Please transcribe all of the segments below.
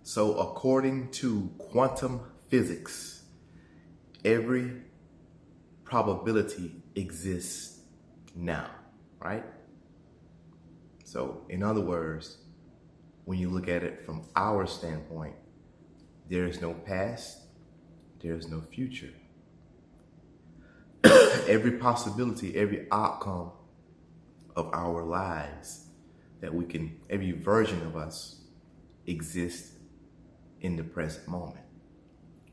So according to quantum physics, every probability exists now, right? So in other words, when you look at it from our standpoint, there is no past, there is no future. Every possibility, every outcome of our lives every version of us exists in the present moment,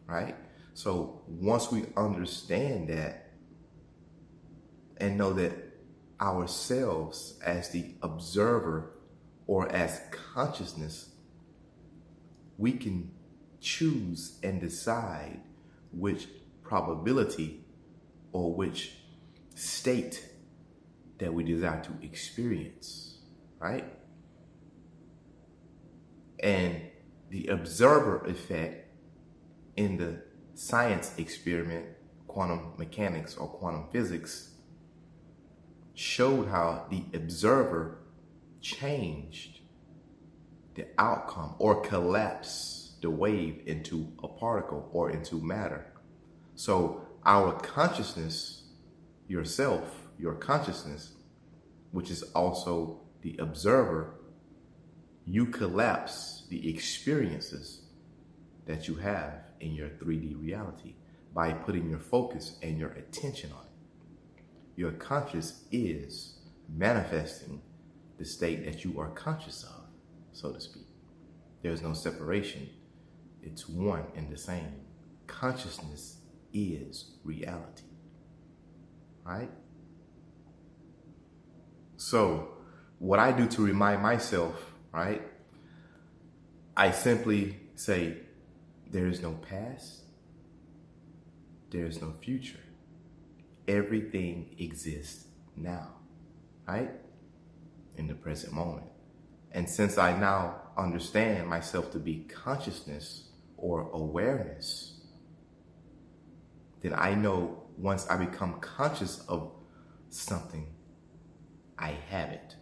right? So once we understand that and know that ourselves as the observer or as consciousness, we can choose and decide which probability or which state that we desire to experience, right? And the observer effect in the science experiment, quantum mechanics or quantum physics, showed how the observer changed the outcome or collapsed the wave into a particle or into matter. So our consciousness, yourself, your consciousness, which is also the observer, you collapse the experiences that you have in your 3D reality by putting your focus and your attention on it. Your conscious is manifesting the state that you are conscious of, so to speak. There's no separation. It's one and the same. Consciousness is reality, right? So what I do to remind myself, right? I simply say, there is no past, there is no future. Everything exists now, right? In the present moment. And since I now understand myself to be consciousness or awareness, then I know once I become conscious of something, I have it.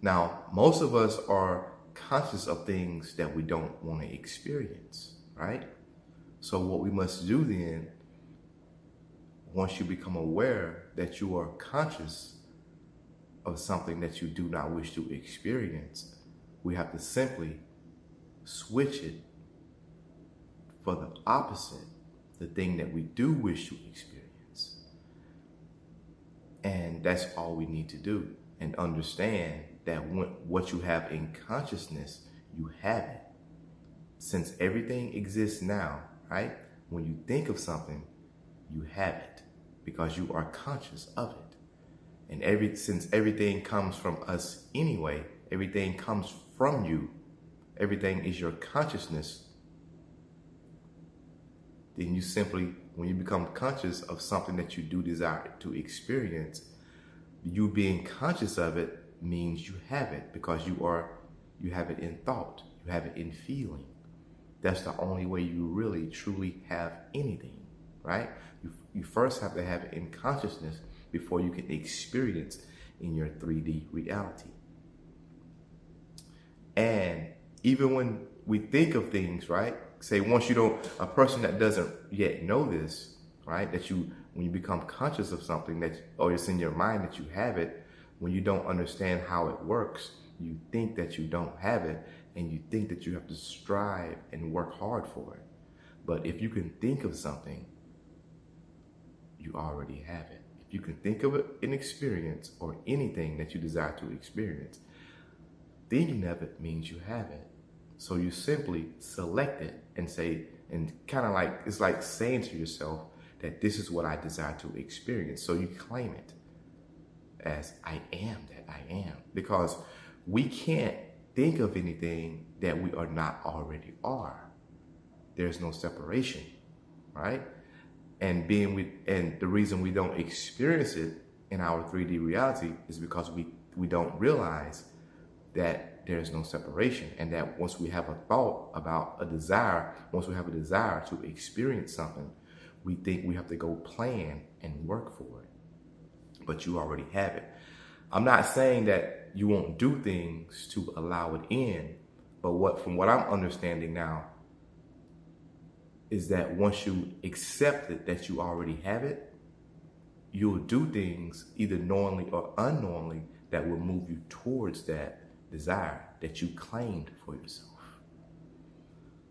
Now, most of us are conscious of things that we don't want to experience, right? So what we must do then, once you become aware that you are conscious of something that you do not wish to experience, we have to simply switch it for the opposite, the thing that we do wish to experience. And that's all we need to do, and understand that what you have in consciousness, you have it. Since everything exists now, right? When you think of something, you have it because you are conscious of it. And since everything comes from us anyway, everything comes from you, everything is your consciousness, then you simply, when you become conscious of something that you do desire to experience, you being conscious of it means you have it, because you have it in thought, you have it in feeling. That's the only way you really truly have anything, right? You first have to have it in consciousness before you can experience in your 3D reality. And even when we think of things, right? Say a person that doesn't yet know this, right? When you become conscious of something or it's in your mind that you have it, when you don't understand how it works, you think that you don't have it, and you think that you have to strive and work hard for it. But if you can think of something, you already have it. If you can think of an experience or anything that you desire to experience, thinking of it means you have it. So you simply select it and say, and kind of like, it's like saying to yourself that this is what I desire to experience. So you claim it as I am that I am, because we can't think of anything that we are not already are. There's no separation, right? And the reason we don't experience it in our 3D reality is because we don't realize that there's no separation, and that once we have a thought about a desire, once we have a desire to experience something, we think we have to go plan and work for it. But you already have it. I'm not saying that you won't do things to allow it in, but from what I'm understanding now, is that once you accept it that you already have it, you'll do things either knowingly or unknowingly that will move you towards that desire that you claimed for yourself.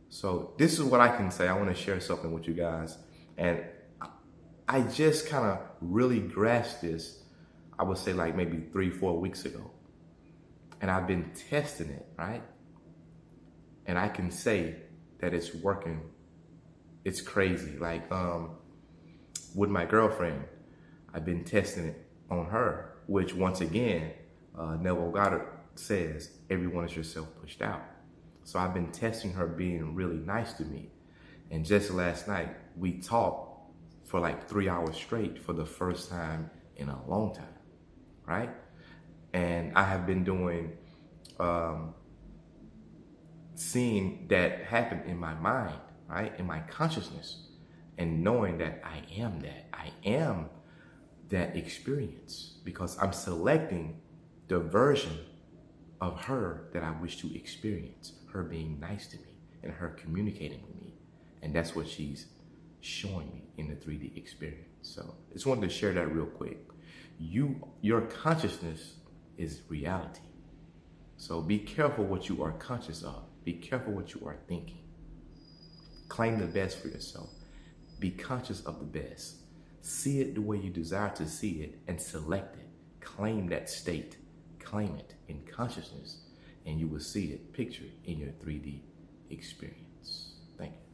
So this is what I can say. I want to share something with you guys. And I just kind of really grasped this, I would say like maybe 3-4 weeks ago. And I've been testing it, right? And I can say that it's working. It's crazy. Like with my girlfriend, I've been testing it on her, which once again, Neville Goddard says, everyone is yourself pushed out. So I've been testing her being really nice to me. And just last night, we talked for like 3 hours straight for the first time in a long time, right? And I have been doing, seeing that happen in my mind, right? In my consciousness, and knowing that I am that experience, because I'm selecting the version of her that I wish to experience, her being nice to me and her communicating with me. And that's what she's showing me in the 3D experience. So I just wanted to share that real quick. Your consciousness is reality. So be careful what you are conscious of. Be careful what you are thinking. Claim the best for yourself. Be conscious of the best. See it the way you desire to see it and select it. Claim that state. Claim it in consciousness, and you will see it pictured in your 3D experience. Thank you.